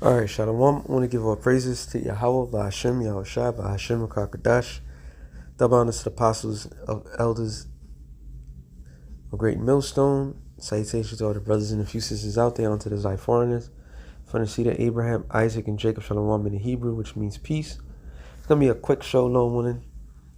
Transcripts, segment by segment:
All right, Shalom. I want to give all praises to Yahweh, Ba'Hashem, Yahushua, Ba'Hashem, Rakakadash. Double honors to the apostles of elders of Great Millstone. Salutations to all the brothers and a few sisters out there, onto the Zai foreigners. From the seed of Abraham, Isaac, and Jacob, Shalom in the Hebrew, which means peace. It's going to be a quick show, long one. I'm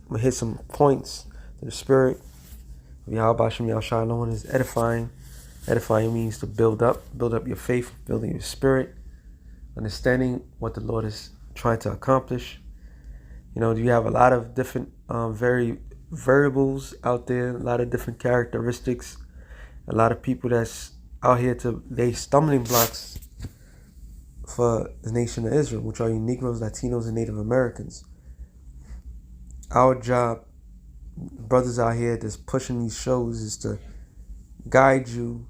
going to hit some points to the spirit of Yahweh, Ba'Hashem, Yahushua. Long one is edifying. Edifying means to build up your faith, building your spirit. Understanding what the Lord is trying to accomplish. You know, you have a lot of different variables out there, a lot of different characteristics, a lot of people that's out here they stumbling blocks for the nation of Israel, which are you Negroes, Latinos, and Native Americans. Our job, brothers out here that's pushing these shows, is to guide you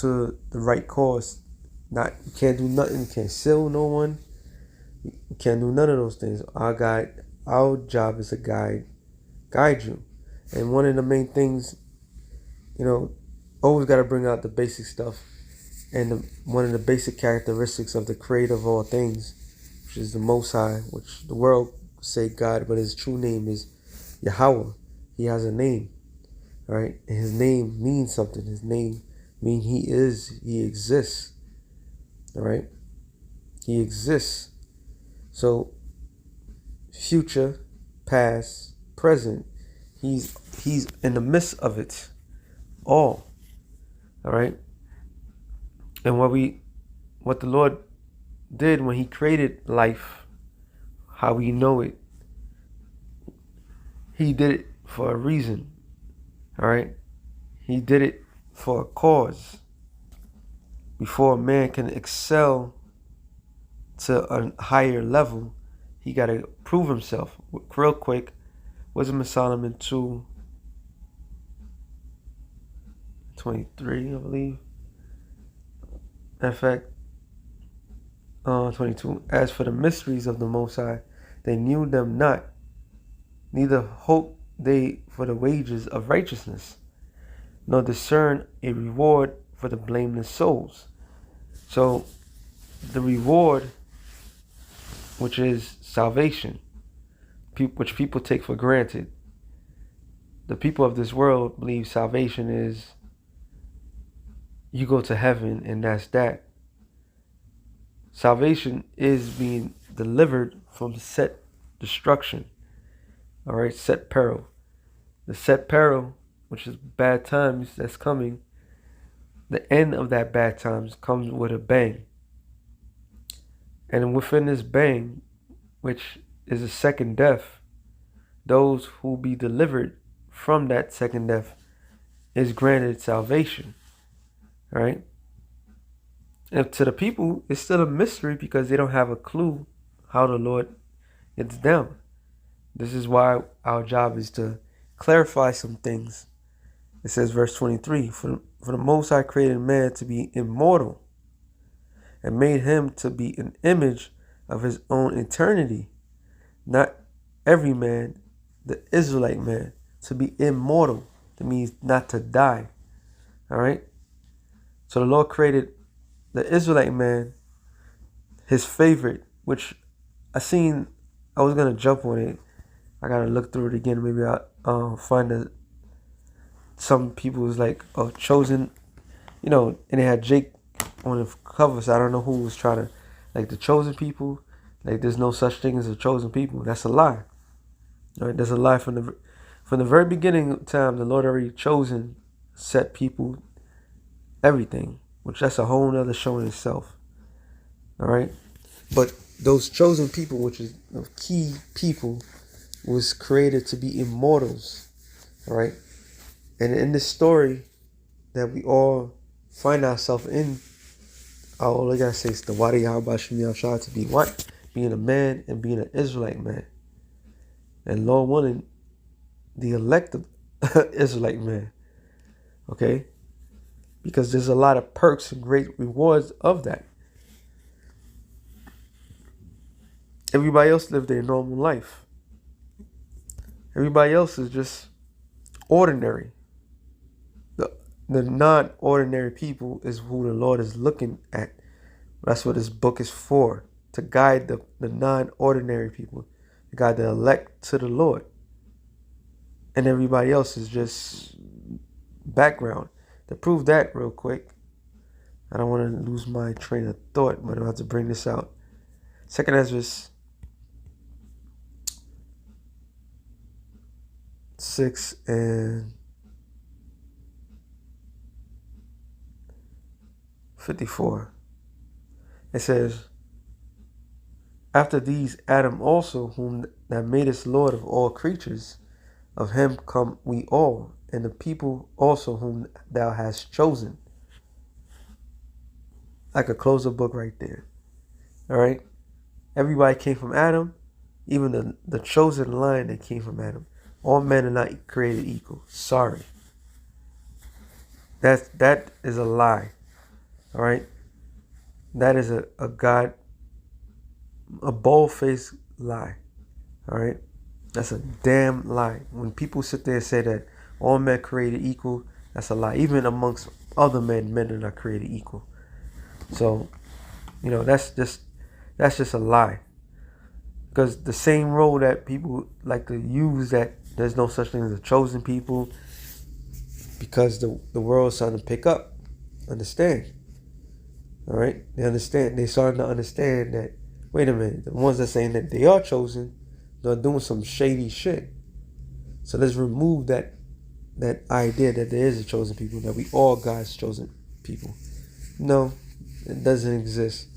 to the right course. You can't do nothing. You can't sell no one. You can't do none of those things. Our job is to guide you. And one of the main things, always got to bring out the basic stuff. And one of the basic characteristics of the creator of all things, which is the Most High, which the world say God, but his true name is Yahweh. He has a name, right? And his name means something. His name means he exists. All right, he exists. So future, past, present, he's in the midst of it all. All right. And what the Lord did when he created life, how we know it, he did it for a reason. All right. He did it for a cause. Before a man can excel to a higher level, he got to prove himself. Real quick, Wisdom of Solomon 2:23, I believe. In fact, 22. As for the mysteries of the Most High, they knew them not, neither hoped they for the wages of righteousness, nor discern a reward for the blameless souls. So the reward, which is salvation, which people take for granted. The people of this world believe salvation is you go to heaven and that's that. Salvation is being delivered from set destruction. All right, set peril. The set peril, which is bad times that's coming, the end of that bad times comes with a bang. And within this bang, which is a second death, those who be delivered from that second death is granted salvation. All right? And to the people, it's still a mystery because they don't have a clue how the Lord gets down. This is why our job is to clarify some things. It says, verse 23, for the Most High created man to be immortal and made him to be an image of his own eternity. Not every man, the Israelite man, to be immortal. That means not to die. All right? So the Lord created the Israelite man, his favorite, which I was going to jump on it. I got to look through it again. Maybe I'll find some people was like, chosen, and they had Jake on the cover, so I don't know who was trying to, like, the chosen people, like, there's no such thing as a chosen people. That's a lie. All right, that's a lie. From the very beginning of time, the Lord already chosen, set people, everything, which that's a whole nother show in itself. All right, but those chosen people, which is the key people, was created to be immortals. All right. And in this story that we all find ourselves in, all I gotta say is the Wadi Yahushua to be what? Being a man and being an Israelite man. And Lord willing, the elected Israelite man. Okay? Because there's a lot of perks and great rewards of that. Everybody else lived their normal life. Everybody else is just ordinary. The non-ordinary people is who the Lord is looking at That's what this book is for, to guide the non-ordinary people, to guide the elect to the Lord. And everybody else is just background. To prove that real quick, I don't want to lose my train of thought, but I'm about to bring this out. Second Ezra 6 and 54. It says, after these Adam also, whom that made us Lord of all creatures, of him come we all, and the people also whom thou hast chosen. I could close the book right there. All right? Everybody came from Adam, even the chosen line that came from Adam. All men are not created equal. Sorry. That is a lie. All right? That is a God, a bold-faced lie. All right? That's a damn lie. When people sit there and say that all men created equal, that's a lie. Even amongst other men are not created equal. So, that's just a lie. Because the same role that people like to use, that there's no such thing as a chosen people, because the world's starting to pick up. Understand? All right? They understand. They're starting to understand that, wait a minute, the ones that are saying that they are chosen, they're doing some shady shit. So let's remove that idea that there is a chosen people, that we all God's chosen people. No, it doesn't exist.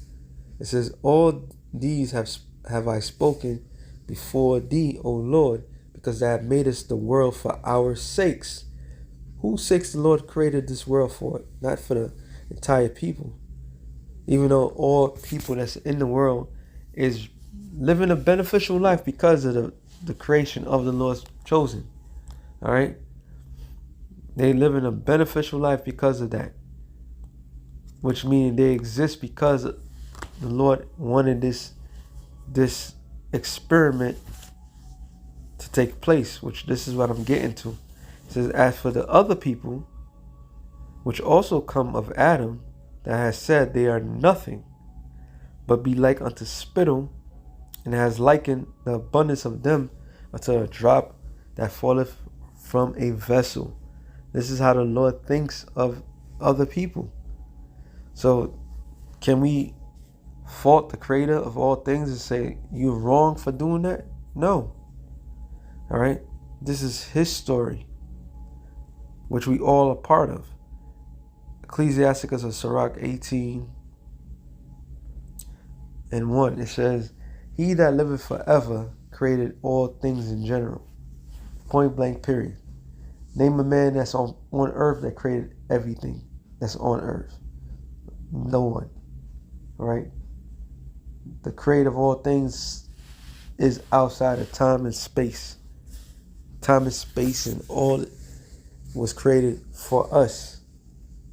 It says, all these have I spoken before thee, O Lord, because thou hast made us the world for our sakes. Whose sakes the Lord created this world for? Not for the entire people. Even though all people that's in the world is living a beneficial life because of the creation of the Lord's chosen. All right? They live in a beneficial life because of that. Which means they exist because the Lord wanted this experiment to take place, which this is what I'm getting to. It says, as for the other people, which also come of Adam, that has said they are nothing, but be like unto spittle, and has likened the abundance of them unto a drop that falleth from a vessel. This is how the Lord thinks of other people. So can we fault the creator of all things and say you're wrong for doing that? No. All right? This is his story, which we all are part of. Ecclesiasticus of Sirach 18 and 1. It says, he that liveth forever created all things in general. Point blank, period. Name a man that's on earth that created everything that's on earth. No one. All right? The creator of all things is outside of time and space. Time and space and all was created for us,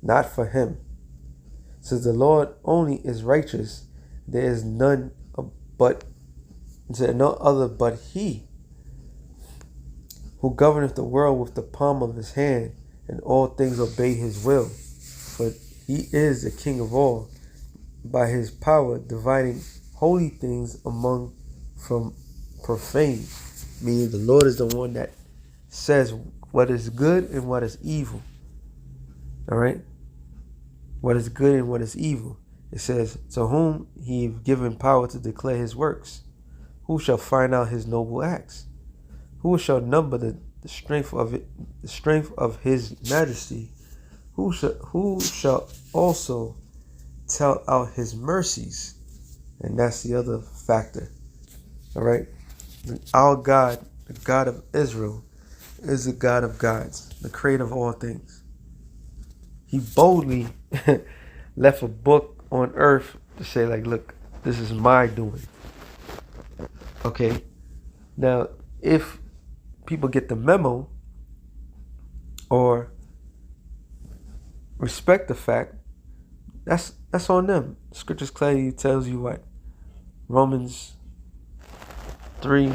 not for him. Since the Lord only is righteous, there is none other but he, who governeth the world with the palm of his hand, and all things obey his will. For he is the King of all, by his power dividing holy things from profane. Meaning the Lord is the one that says what is good and what is evil. All right? What is good and what is evil. It says, to whom he have given power to declare his works. Who shall find out his noble acts? Who shall number the strength of it, the strength of his majesty? Who shall also tell out his mercies? And that's the other factor. All right? Our God, the God of Israel, is the God of gods, the creator of all things. He boldly left a book on earth to say, like, look, this is my doing. Okay? Now, if people get the memo or respect the fact, that's on them. Scriptures clearly tells you what? Romans 3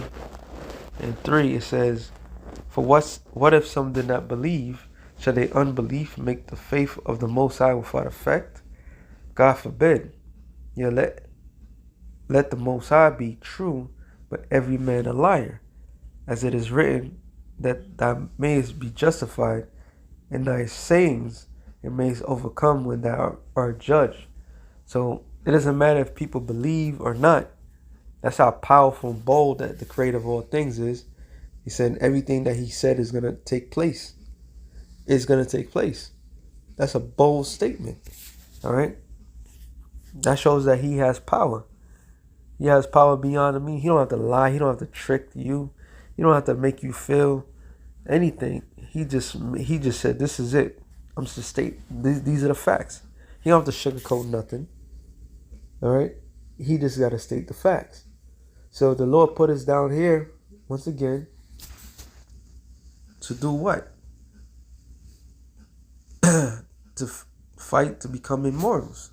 and 3, it says, for what if some did not believe? Shall their unbelief make the faith of the Most High without effect? God forbid. Yeah, let the Most High be true, but every man a liar, as it is written, that thou mayest be justified in thy sayings, and mayest overcome when thou art judged. So it doesn't matter if people believe or not. That's how powerful and bold that the creator of all things is. He said everything that he said is going to take place. Is going to take place. That's a bold statement. All right. That shows that he has power. He has power beyond me. He don't have to lie. He don't have to trick you. He don't have to make you feel anything. He just said, this is it. I'm just state these are the facts. He don't have to sugarcoat nothing. All right. He just got to state the facts. So the Lord put us down here once again to do what? To fight to become immortals.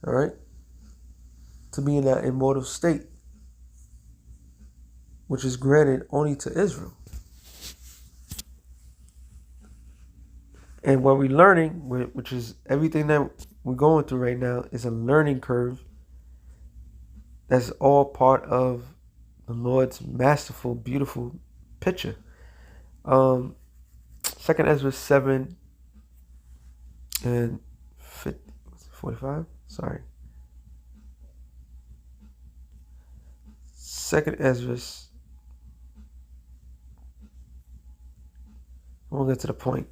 All right. To be in that immortal state, which is granted only to Israel. And what we're learning, which is everything that we're going through right now, is a learning curve. That's all part of the Lord's masterful, beautiful picture. Second Ezra 7 and 45. Sorry. Second Ezra. We'll get to the point.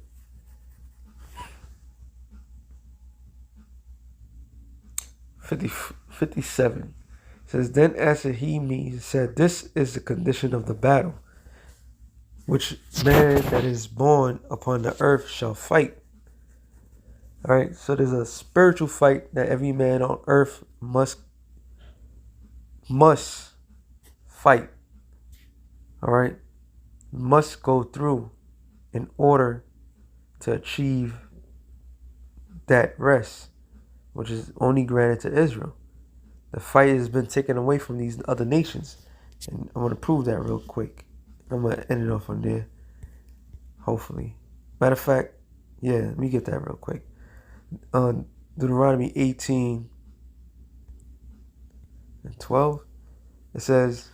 57 says, then answered he me and said, this is the condition of the battle, which man that is born upon the earth shall fight. All right, so there's a spiritual fight that every man on earth must fight. All right, must go through in order to achieve that rest, which is only granted to Israel. The fight has been taken away from these other nations. And I'm going to prove that real quick. I'm going to end it off on there. Hopefully. Matter of fact, yeah, let me get that real quick. Deuteronomy 18 and 12. It says,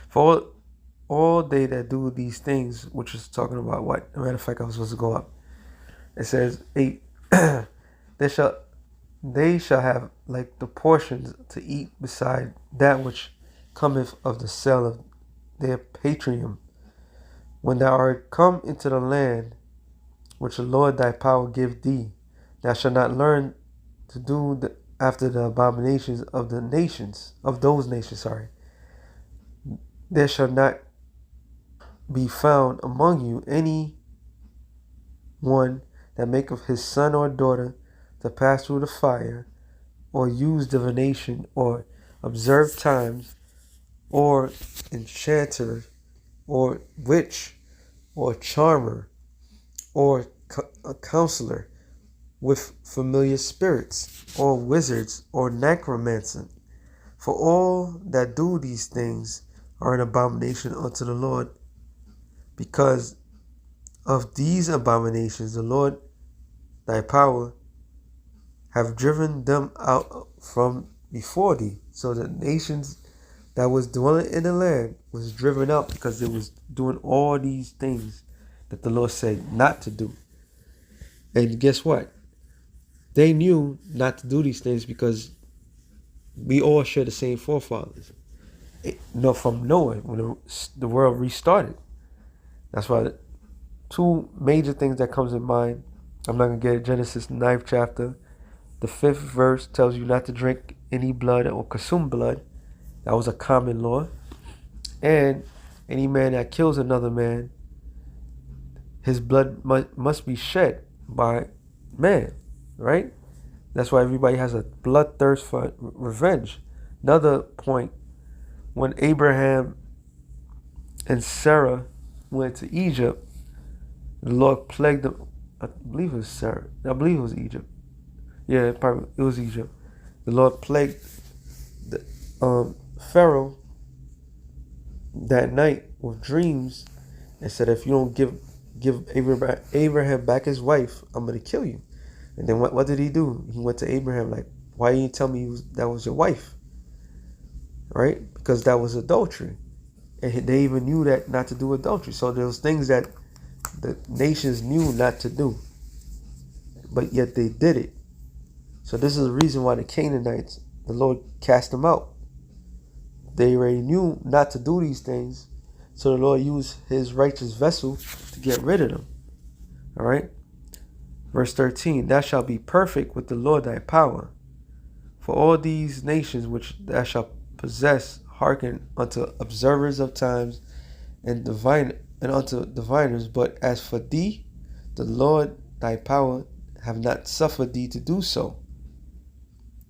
for all they that do these things, which is talking about what? As a matter of fact, I was supposed to go up. It says 8. They shall have like the portions to eat beside that which cometh of the sale of their patrium. When thou art come into the land which the Lord thy power give thee, thou shalt not learn to do after the abominations of the nations, of those nations, There shall not be found among you any one that maketh his son or daughter to pass through the fire, or use divination, or observe times, or enchanter, or witch, or charmer, or a counselor with familiar spirits, or wizards, or necromancer. For all that do these things are an abomination unto the Lord. Because of these abominations, the Lord thy power have driven them out from before thee. So the nations that was dwelling in the land was driven out because it was doing all these things that the Lord said not to do. And guess what? They knew not to do these things because we all share the same forefathers. From Noah, when the world restarted. That's why two major things that comes in mind. I'm not going to get it. Genesis 9th chapter. The 5th verse tells you not to drink any blood or consume blood. That was a common law. And any man that kills another man, his blood must be shed by man, right? That's why everybody has a bloodthirst for revenge. Another point, when Abraham and Sarah went to Egypt, the Lord plagued them. I believe it was Sarah. I believe it was Egypt. Yeah, it was Egypt. The Lord plagued Pharaoh that night with dreams and said, if you don't give Abraham back his wife, I'm going to kill you. And then what did he do? He went to Abraham like, why didn't you tell me that was your wife? Right? Because that was adultery. And they even knew that not to do adultery. So there was things that the nations knew not to do, but yet they did it. So this is the reason why the Canaanites, the Lord cast them out. They already knew not to do these things, so the Lord used his righteous vessel to get rid of them. All right? Verse 13, thou shalt be perfect with the Lord thy power. For all these nations which thou shalt possess hearken unto observers of times and unto diviners. But as for thee, the Lord thy power have not suffered thee to do so.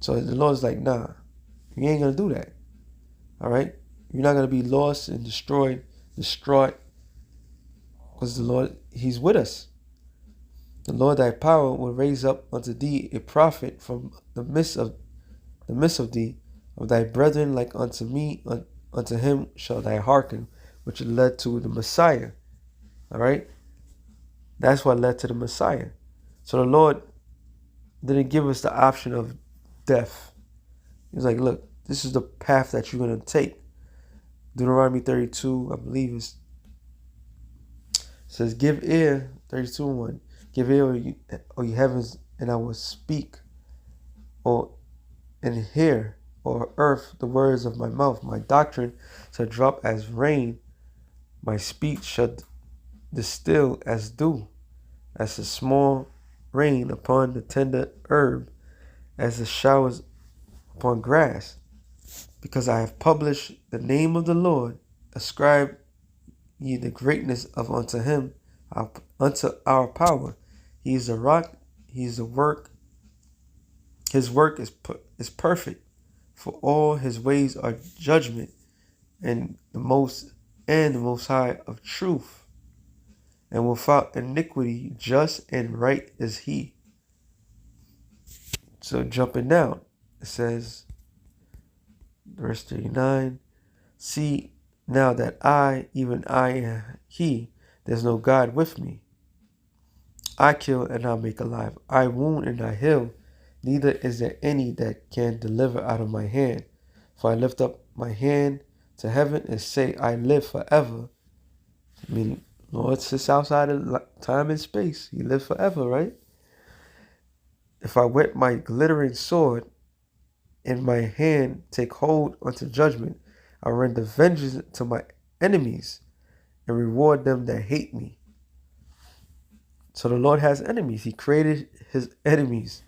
So the Lord's like, nah, you ain't gonna do that. All right? You're not gonna be lost and destroyed, distraught, because the Lord, he's with us. The Lord thy power will raise up unto thee a prophet from the midst of thee, of thy brethren like unto me, unto him shall thy hearken, which led to the Messiah. All right? That's what led to the Messiah. So the Lord didn't give us the option of death. He was like, look, this is the path that you're going to take. Deuteronomy 32, I believe says, give ear, 32:1, give ear, O ye heavens, and I will speak, and hear, O earth, the words of my mouth. My doctrine shall drop as rain, my speech shall distill as dew, as the small rain upon the tender herb, as the showers upon grass. Because I have published the name of the Lord, ascribe ye the greatness of unto him, unto our power. He is the rock, he is the work, his work is perfect, for all his ways are judgment, and the most high of truth, and without iniquity, just and right is he. So jumping down, it says, verse 39, see now that I, even I am he, there's no God with me. I kill and I make alive. I wound and I heal. Neither is there any that can deliver out of my hand. For I lift up my hand to heaven and say, I live forever. I mean, Lord sits outside of time and space. He lives forever, right? If I wet my glittering sword in my hand, take hold unto judgment, I render vengeance to my enemies and reward them that hate me. So the Lord has enemies. He created his enemies.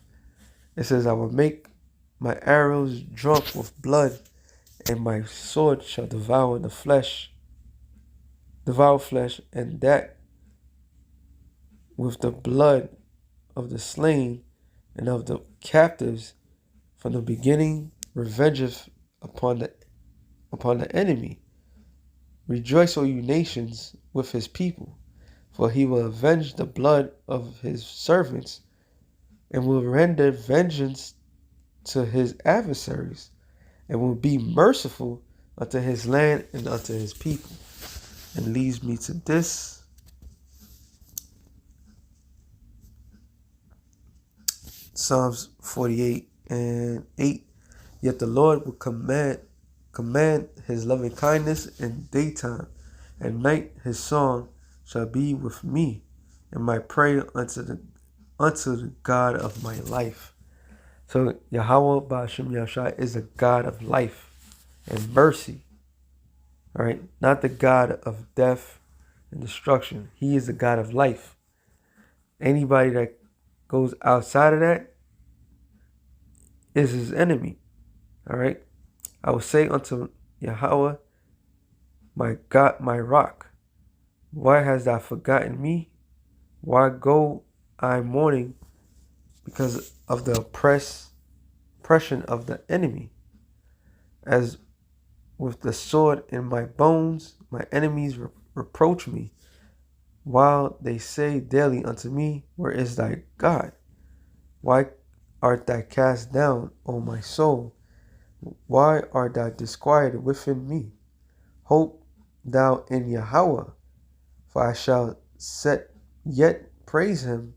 It says, I will make my arrows drunk with blood, and my sword shall devour flesh, and that with the blood of the slain and of the captives from the beginning revengeth upon the enemy. Rejoice, O you nations, with his people, for he will avenge the blood of his servants, and will render vengeance to his adversaries, and will be merciful unto his land and unto his people. And leads me to this. Psalms 48:8. Yet the Lord will command his loving kindness in daytime, and night his song shall be with me, and my prayer unto the God of my life. So Yahweh Ba'ashem Yahshua is a God of life and mercy. All right, not the God of death and destruction. He is the God of life. Anybody that goes outside of that is his enemy. All right. I will say unto Yahweh, my God, my rock, why hast thou forgotten me? Why go I mourning because of the oppression of the enemy? As with the sword in my bones, my enemies reproach me, while they say daily unto me, where is thy God? Why art thou cast down, O my soul? Why art thou disquieted within me? Hope thou in Yahweh, for I shall yet praise him,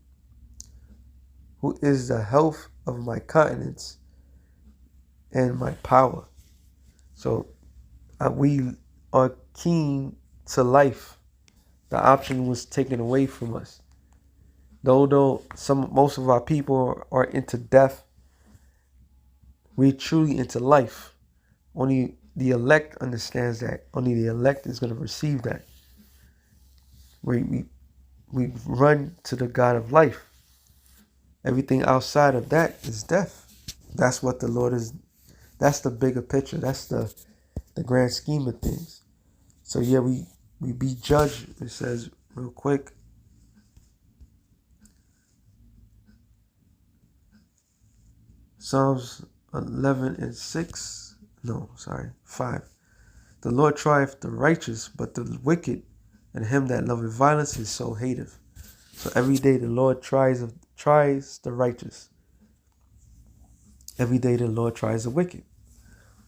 who is the health of my countenance and my power. So we are keen to life. The option was taken away from us. Though most of our people are into death, we're truly into life. Only the elect understands that. Only the elect is going to receive that. We run to the God of life. Everything outside of that is death. That's what the Lord is. That's the bigger picture. That's the grand scheme of things. So yeah, we be judged. It says real quick. Psalms 11:6. No, sorry, 5. The Lord trieth the righteous, but the wicked and him that loveth violence his soul hateth. So every day the Lord tries the righteous. Every day the Lord tries the wicked.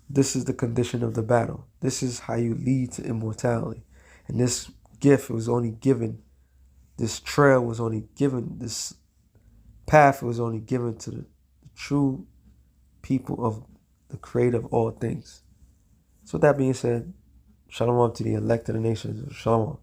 This is the condition of the battle. This is how you lead to immortality. And this gift was only given, this trail was only given, this path was only given to the true people of the creator of all things. So with that being said, shalom to the elect of the nations. Shalom.